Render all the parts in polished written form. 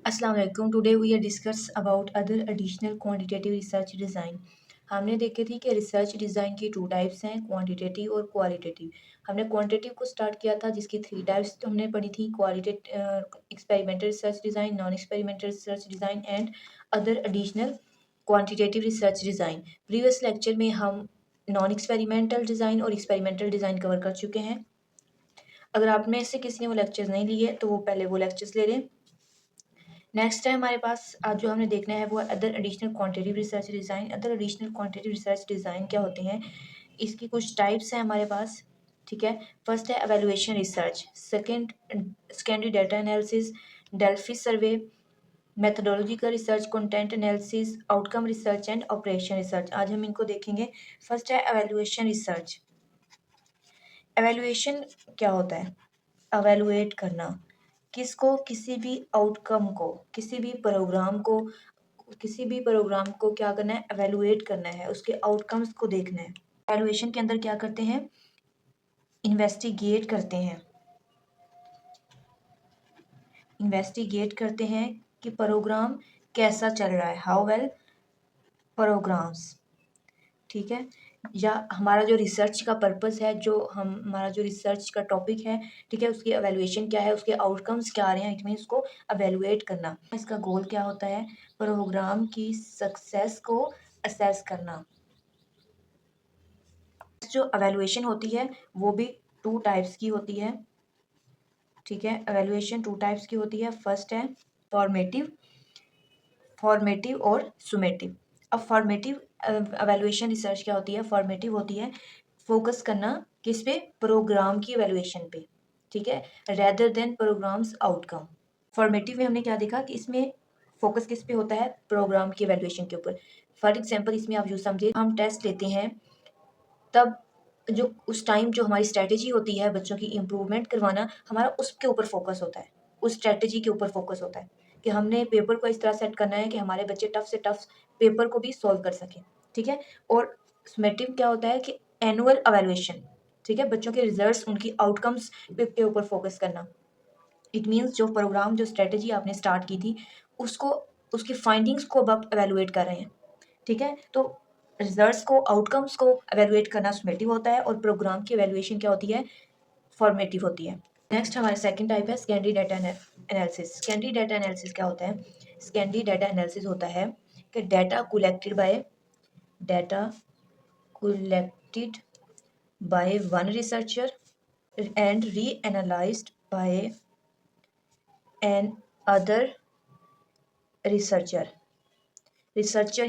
अस्सलाम वालेकुम। Today we are discuss about other additional quantitative research design. हमने देखी थी कि रिसर्च डिज़ाइन की टू टाइप्स हैं, क्वांटिटेटिव और क्वालिटेटिव। हमने क्वांटिटेटिव को स्टार्ट किया था जिसकी थ्री टाइप्स हमने पढ़ी थी, experimental research design, non experimental research design and other additional quantitative research design. Previous lecture में हम नॉन एक्सपेरिमेंटल डिज़ाइन और एक्सपेरिमेंटल डिज़ाइन कवर कर चुके हैं। अगर आप में से किसी ने वो लेक्चर्स नहीं लिए तो वो पहले वो लेक्चर्स ले लें। नेक्स्ट है हमारे पास आज जो हमने देखना है वो other additional quantitative research design. Other additional quantitative research design क्या होते हैं, इसकी कुछ टाइप्स हैं हमारे पास। ठीक है, फर्स्ट है evaluation research, secondary data analysis, Delphi survey, methodological research, content analysis, outcome research and operation research. आज हम इनको देखेंगे। फर्स्ट है एवेलुएशन रिसर्च। एवेलुएशन क्या होता है? एवेलुएट करना किसको? किसी भी आउटकम को, किसी भी प्रोग्राम को क्या करना है? एवेलुएट करना है, उसके आउटकम्स को देखना है। एवेलुएशन के अंदर क्या करते हैं? इन्वेस्टिगेट करते हैं कि प्रोग्राम कैसा चल रहा है, हाउ वेल प्रोग्राम्स। ठीक है, या हमारा जो रिसर्च का पर्पस है, हमारा जो रिसर्च का टॉपिक है, ठीक है, उसकी एवेलुएशन क्या है, उसके आउटकम्स क्या आ रहे हैं, इट मीन उसको एवेलुएट करना। इसका गोल क्या होता है? प्रोग्राम की सक्सेस को असेस करना। जो एवेलुएशन होती है वो भी टू टाइप्स की होती है। ठीक है, एवेलुएशन टू टाइप्स की होती है। फर्स्ट है फॉर्मेटिव और सुमेटिव। अब फॉर्मेटिव एवेलुएशन रिसर्च क्या होती है? फॉर्मेटिव होती है फोकस करना किस पे? प्रोग्राम की एवेलुएशन पे। ठीक है, rather than programs outcome. Formative में हमने क्या देखा कि इसमें फोकस किस पे होता है? प्रोग्राम की एवेलुएशन के ऊपर। फॉर एग्जाम्पल इसमें आप यूँ समझिए, हम टेस्ट लेते हैं तब जो उस टाइम जो हमारी स्ट्रैटेजी होती है बच्चों की इम्प्रूवमेंट करवाना, हमारा उसके ऊपर फोकस होता है, उस स्ट्रैटेजी के ऊपर फोकस होता है कि हमने पेपर को इस तरह सेट करना है कि हमारे बच्चे टफ से टफ पेपर को भी सॉल्व कर सकें। ठीक है, और समेटिव क्या होता है कि एनुअल एवेलुएशन। ठीक है, बच्चों के रिजल्ट्स, उनकी आउटकम्स के ऊपर फोकस करना। इट मीन्स जो प्रोग्राम, जो स्ट्रैटेजी आपने स्टार्ट की थी, उसको, उसकी फाइंडिंग्स को अब आप एवेलुएट कर रहे हैं। ठीक है, तो रिजल्ट्स को, आउटकम्स को एवेलुएट करना समेटिव होता है और प्रोग्राम की एवेलुएशन क्या होती है? फॉर्मेटिव होती है। नेक्स्ट हमारा सेकंड टाइप है secondary data analysis. Secondary data analysis क्या होता है? सेकेंडरी डाटा एनालिसिस होता है कि data collected by one researcher and reanalysed by another researcher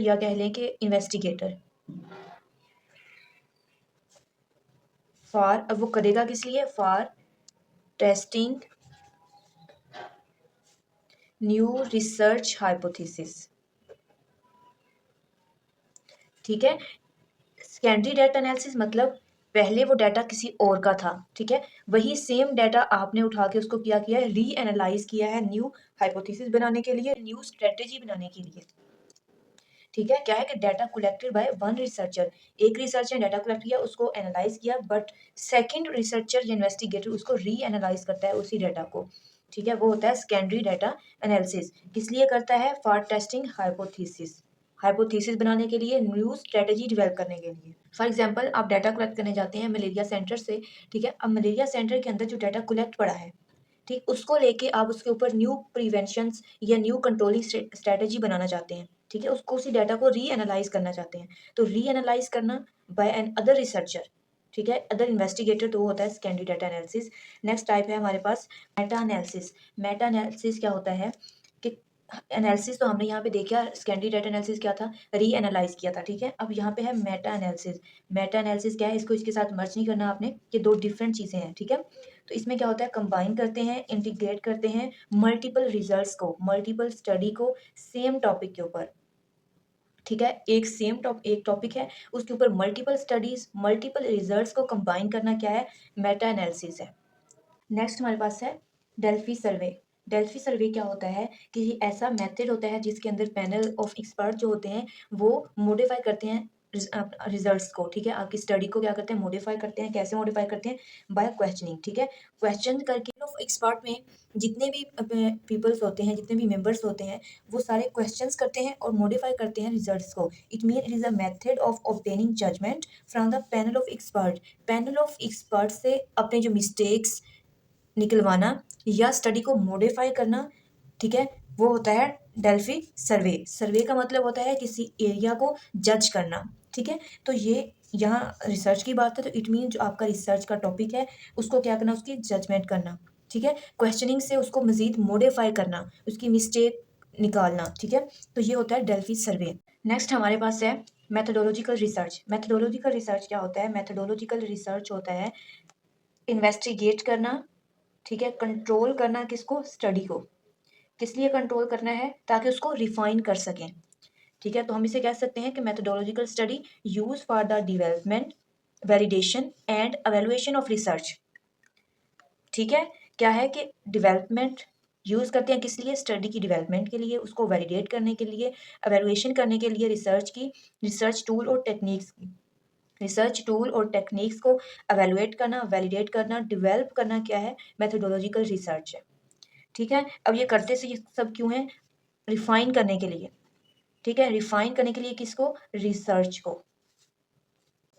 या कह लें कि इन्वेस्टिगेटर। अब वो करेगा किस लिए? For testing new research hypothesis. ठीक है, सेकेंडरी डाटा एनालिसिस मतलब पहले वो डाटा किसी और का था, ठीक है, वही सेम डाटा आपने उठा के उसको किया है, री एनालाइज किया है न्यू हाइपोथेसिस बनाने के लिए, न्यू स्ट्रेटेजी बनाने के लिए। ठीक है, क्या है कि data collected by one researcher, एक रिसर्चर ने डाटा कलेक्ट किया, उसको एनालाइज किया, बट सेकंड रिसर्चर या इन्वेस्टिगेटर उसको री एनालाइज करता है उसी डाटा को। ठीक है, वो होता है सेकेंडरी डाटा एनालिसिस। किस लिए करता है? फॉर टेस्टिंग हाइपोथेसिस बनाने के लिए, न्यू स्ट्रेटेजी डिवेल्प करने के लिए। फॉर एग्जांपल आप डाटा कलेक्ट करने जाते हैं मलेरिया सेंटर से। ठीक है, अब मलेरिया सेंटर के अंदर जो डाटा कलेक्ट पड़ा है, ठीक, उसको लेके आप उसके ऊपर न्यू प्रिवेंशंस या न्यू कंट्रोलिंग स्ट्रेटेजी बनाना चाहते हैं। ठीक है, उसको, उसी डाटा को री एनालाइज करना चाहते हैं। तो री एनालाइज करना बाय एन अदर रिसर्चर, ठीक है, अदर इन्वेस्टिगेटर, तो वो होता है secondary data analysis. Next type है हमारे पास मेटा एनालिसिस। मेटा एनालिसिस क्या होता है कि एनालिसिस तो हमने यहाँ पे देखा, सेकेंडरी डाटा एनालिसिस क्या था? री एनालाइज किया था। ठीक है, अब यहाँ पे है मेटा एनालिसिस। मेटा एनालिसिस क्या है? इसको इसके साथ मर्ज नहीं करना आपने, ये दो डिफरेंट चीज़ें हैं। ठीक है, तो इसमें क्या होता है? कंबाइन करते हैं, इंटीग्रेट करते हैं मल्टीपल रिजल्ट्स को, मल्टीपल स्टडी को सेम टॉपिक के ऊपर। ठीक है, एक टॉपिक है, उसके ऊपर मल्टीपल स्टडीज, मल्टीपल रिजल्ट्स को कंबाइन करना क्या है? मेटा एनालिसिस है। नेक्स्ट हमारे पास है डेल्फी सर्वे। डेल्फी सर्वे क्या होता है कि ऐसा मेथड होता है जिसके अंदर पैनल ऑफ एक्सपर्ट जो होते हैं वो मॉडिफाई करते हैं रिजल्ट्स को, ठीक है, आपकी स्टडी को क्या करते हैं, मॉडिफाई करते हैं। कैसे मॉडिफाई करते हैं? बाय क्वेश्चनिंग, ठीक है। क्वेश्चन करके ऑफ एक्सपर्ट में जितने भी पीपल्स होते हैं, जितने भी मेंबर्स होते हैं, वो सारे क्वेश्चंस करते हैं और मॉडिफाई करते हैं रिजल्ट्स को। It mean it is a method of obtaining judgment from the panel of expert. Panel of expert से अपने जो मिस्टेक्स निकलवाना या स्टडी को मॉडिफाई करना, ठीक है, वो होता है डेल्फी सर्वे। सर्वे का मतलब होता है किसी एरिया को जज करना, ठीक है। तो ये यहाँ रिसर्च की बात है, तो इट मीन जो आपका रिसर्च का टॉपिक है उसको क्या करना, उसकी जजमेंट करना, ठीक है। क्वेश्चनिंग से उसको मजीद मॉडिफाई करना, उसकी मिस्टेक निकालना, ठीक है। तो ये होता है डेल्फी सर्वे। नेक्स्ट हमारे पास है मैथडोलॉजिकल रिसर्च। मैथडोलॉजिकल रिसर्च क्या होता है? मैथडोलॉजिकल रिसर्च होता है इन्वेस्टिगेट करना, ठीक है, कंट्रोल करना, किसको? स्टडी को। किस लिए कंट्रोल करना है? ताकि उसको रिफाइन कर सकें, ठीक है। तो हम इसे कह सकते हैं कि methodological study use for the development, validation and evaluation of research, ठीक है। क्या है कि डेवलपमेंट यूज करते हैं किस लिए? स्टडी की डेवलपमेंट के लिए, उसको वैलिडेट करने के लिए, एवेलुएशन करने के लिए, रिसर्च की, रिसर्च टूल और टेक्निक्स की, रिसर्च टूल और टेक्निक्स को एवेलुएट करना, वैलिडेट करना, डेवलप करना, क्या है? मेथोडोलॉजिकल रिसर्च है, ठीक है। अब ये करते से ये सब क्यों है? रिफाइन करने के लिए, ठीक है, रिफाइन करने के लिए किसको? रिसर्च को।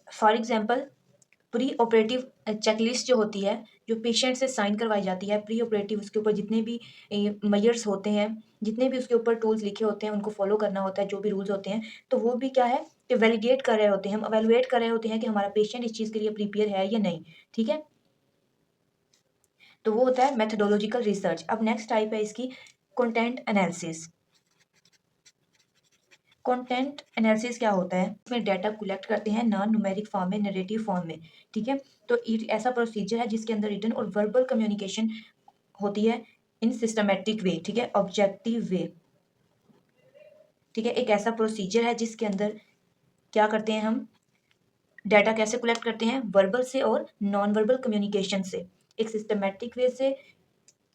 For example pre operative checklist जो होती है, जो पेशेंट से साइन करवाई जाती है, प्री ऑपरेटिव, उसके ऊपर जितने भी मेजर्स होते हैं, जितने भी उसके ऊपर टूल्स लिखे होते हैं, उनको फॉलो करना होता है, जो भी रूल्स होते हैं, तो वो भी क्या है कि वैलिडेट कर रहे होते हैं, हम एवेलुएट कर रहे होते हैं कि हमारा पेशेंट इस चीज़ के लिए प्रिपेयर है या नहीं, ठीक है। तो वो होता है मेथोडोलॉजिकल रिसर्च। अब नेक्स्ट टाइप है इसकी कंटेंट एनालिसिस। कंटेंट एनालिसिस क्या होता है? इसमें डाटा कलेक्ट करते हैं नॉन न्यूमेरिक फॉर्म में, नरेटिव फॉर्म में, ठीक है। तो ऐसा प्रोसीजर है जिसके अंदर रिटन और वर्बल कम्युनिकेशन होती है इन सिस्टमेटिक वे, ठीक है, ऑब्जेक्टिव वे, ठीक है। एक ऐसा प्रोसीजर है जिसके अंदर क्या करते हैं हम? डाटा कैसे कलेक्ट करते हैं? वर्बल से और नॉन वर्बल कम्युनिकेशन से। एक सिस्टमेटिक वे से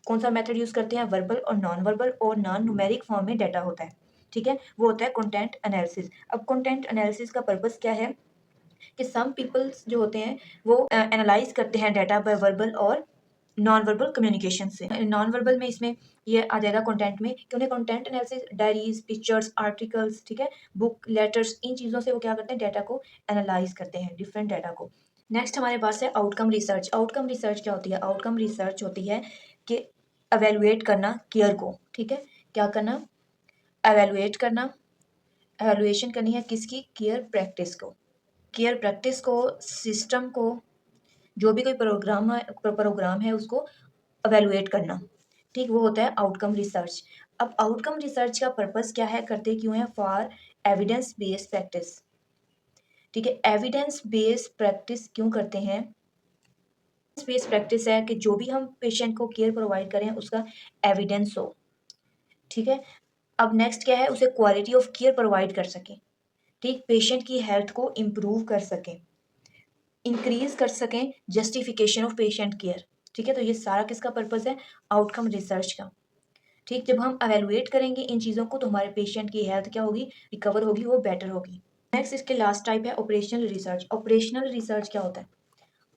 कौन सा मेथड यूज करते हैं? वर्बल और नॉन वर्बल और नॉन न्यूमेरिक फॉर्म में डाटा होता है, ठीक है, वो होता है कंटेंट एनालिसिस। अब कंटेंट एनालिसिस का पर्पस क्या है कि सम पीपल्स जो होते हैं वो एनालाइज करते हैं डाटा बाय वर्बल और नॉन वर्बल कम्युनिकेशन से। नॉन वर्बल में इसमें ये आ जाएगा कंटेंट में कि उन्हें content analysis diaries, pictures, articles, ठीक है, बुक, लेटर्स, इन चीज़ों से वो क्या करते हैं? डाटा को एनालाइज करते हैं, डिफरेंट डाटा को। नेक्स्ट हमारे पास है आउटकम रिसर्च। आउटकम रिसर्च क्या होती है? आउटकम रिसर्च होती है कि एवेलुएट करना केयर को, ठीक है, क्या करना? एवेलुएट करना, एवेलुएशन करनी है किसकी? केयर प्रैक्टिस को। केयर प्रैक्टिस को, सिस्टम को, जो भी कोई प्रोग्राम है उसको एवेलुएट करना, ठीक, वो होता है आउटकम रिसर्च। अब आउटकम रिसर्च का पर्पस क्या है? करते क्यों है? फॉर एविडेंस बेस्ड प्रैक्टिस, ठीक है। एविडेंस बेस्ड प्रैक्टिस क्यों करते हैं? बेस्ड प्रैक्टिस है कि जो भी हम पेशेंट को केयर प्रोवाइड करें उसका एविडेंस हो, ठीक है। अब नेक्स्ट क्या है? उसे क्वालिटी ऑफ केयर प्रोवाइड कर सकें, ठीक, पेशेंट की हेल्थ को इम्प्रूव कर सकें, इंक्रीज कर सकें, जस्टिफिकेशन ऑफ पेशेंट केयर, ठीक है। तो ये सारा किसका पर्पस है? आउटकम रिसर्च का, ठीक। जब हम एवेलुएट करेंगे इन चीज़ों को तो हमारे पेशेंट की हेल्थ क्या होगी? रिकवर होगी, वो बेटर होगी। नेक्स्ट इसके लास्ट टाइप है ऑपरेशनल रिसर्च। ऑपरेशनल रिसर्च क्या होता है?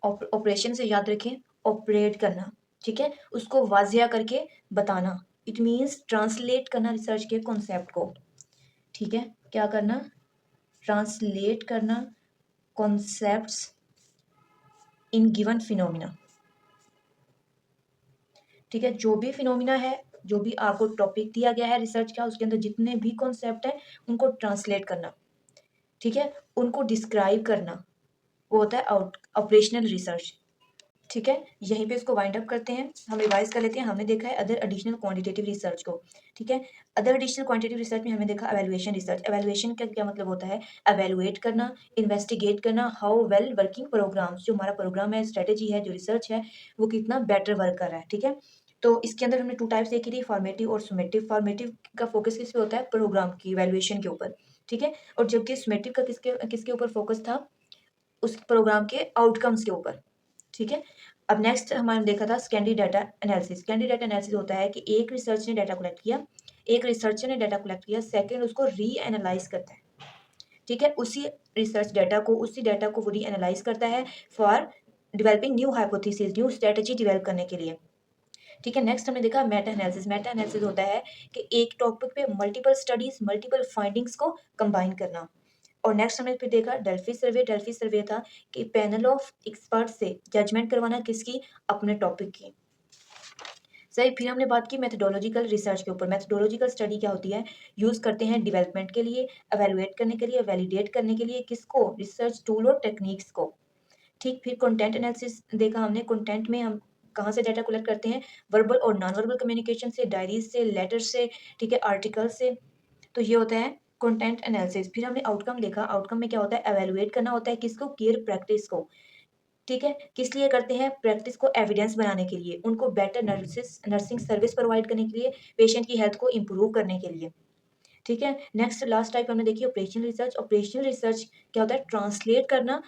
ऑपरेशन से याद रखें, ऑपरेट करना, ठीक है, उसको वाजिया करके बताना। इट मीन्स ट्रांसलेट करना रिसर्च के कॉन्सेप्ट को, ठीक है, क्या करना? ट्रांसलेट करना कॉन्सेप्ट्स इन गिवन फिनोमिना, ठीक है। जो भी फिनोमिना है, जो भी आपको टॉपिक दिया गया है रिसर्च का, उसके अंदर जितने भी कॉन्सेप्ट है उनको ट्रांसलेट करना, ठीक है, उनको डिस्क्राइब करना, वो होता है ऑपरेशनल रिसर्च, ठीक है। यहीं पे इसको वाइंड अप करते हैं, हम रिवाइज कर लेते हैं। हमने देखा है अदर एडिशनल क्वांटिटेटिव रिसर्च को, ठीक है। अदर एडिशनल क्वांटिटेटिव रिसर्च में हमने देखा एवेलुएशन रिसर्च। एवेलुएशन का क्या मतलब होता है? एवेलुएट करना, इन्वेस्टिगेट करना हाउ वेल वर्किंग प्रोग्राम्स, जो हमारा प्रोग्राम है, स्ट्रेटेजी है, जो रिसर्च है, वो कितना बेटर वर्क कर रहा है, ठीक है। तो इसके अंदर हमने 2 टाइप्स देखी थी, फॉर्मेटिव और सुमेटिव। फॉर्मेटिव का फोकस किस पे होता है? प्रोग्राम की इवैल्यूएशन के ऊपर, ठीक है, और जबकि सुमेटिव का किसके किसके ऊपर फोकस था? उस प्रोग्राम के आउटकम्स के ऊपर, ठीक है। अब नेक्स्ट हमारे देखा था Scandi data analysis. Scandi data analysis होता है कि एक रिसर्च ने डाटा कलेक्ट किया, एक रिसर्चर ने डाटा कलेक्ट किया, सेकंड उसको री एनालाइज करता है, ठीक है, उसी रिसर्च डाटा को, उसी डाटा को वो रीएनालाइज करता है for developing new hypothesis, new strategy develop करने के लिए। ठीक है, नेक्स्ट हमने देखा मेटा एनालिसिस। मेटा एनालिसिस होता है कि एक टॉपिक पे मल्टीपल स्टडीज, मल्टीपल फाइंडिंग्स को कंबाइन करना। और नेक्स्ट हमने फिर देखा डेल्फी सर्वे। डेल्फी सर्वे था कि पैनल ऑफ एक्सपर्ट से जजमेंट करवाना, किसकी, अपने टॉपिक की। सही, फिर हमने बात की मेथडोलॉजिकल रिसर्च के ऊपर। मेथडोलॉजिकल स्टडी क्या होती है, यूज करते हैं डेवलपमेंट के लिए, एवेलुएट करने के लिए, वैलिडेट करने के लिए, किसको, रिसर्च टूल और टेक्निक्स को। ठीक, फिर कंटेंट एनालिसिस देखा हमने। कंटेंट में हम कहाँ से डाटा कलेक्ट करते हैं, वर्बल और नॉन वर्बल कम्युनिकेशन से, डायरीज से, लेटर से, ठीक है, आर्टिकल से। तो ये होता है कंटेंट एनालिसिस। फिर हमने आउटकम देखा। आउटकम में क्या होता है, एवेलुएट करना होता है, किसको, केयर प्रैक्टिस को। ठीक है, किस लिए करते हैं, प्रैक्टिस को एविडेंस बनाने के लिए, उनको बेटर नर्सिंग सर्विस प्रोवाइड करने के लिए, पेशेंट की हेल्थ को इम्प्रूव करने के लिए। ठीक है, नेक्स्ट लास्ट टाइप हमने देखी ऑपरेशनल रिसर्च। ऑपरेशनल रिसर्च क्या होता है, ट्रांसलेट करना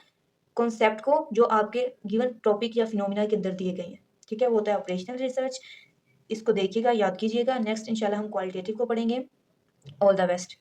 कॉन्सेप्ट को जो आपके गिवन टॉपिक या फिनोमिना के अंदर दिए गए हैं। ठीक है, वो होता है ऑपरेशनल रिसर्च। इसको देखिएगा, याद कीजिएगा। नेक्स्ट इंशाल्लाह हम क्वालिटेटिव को पढ़ेंगे। All the best.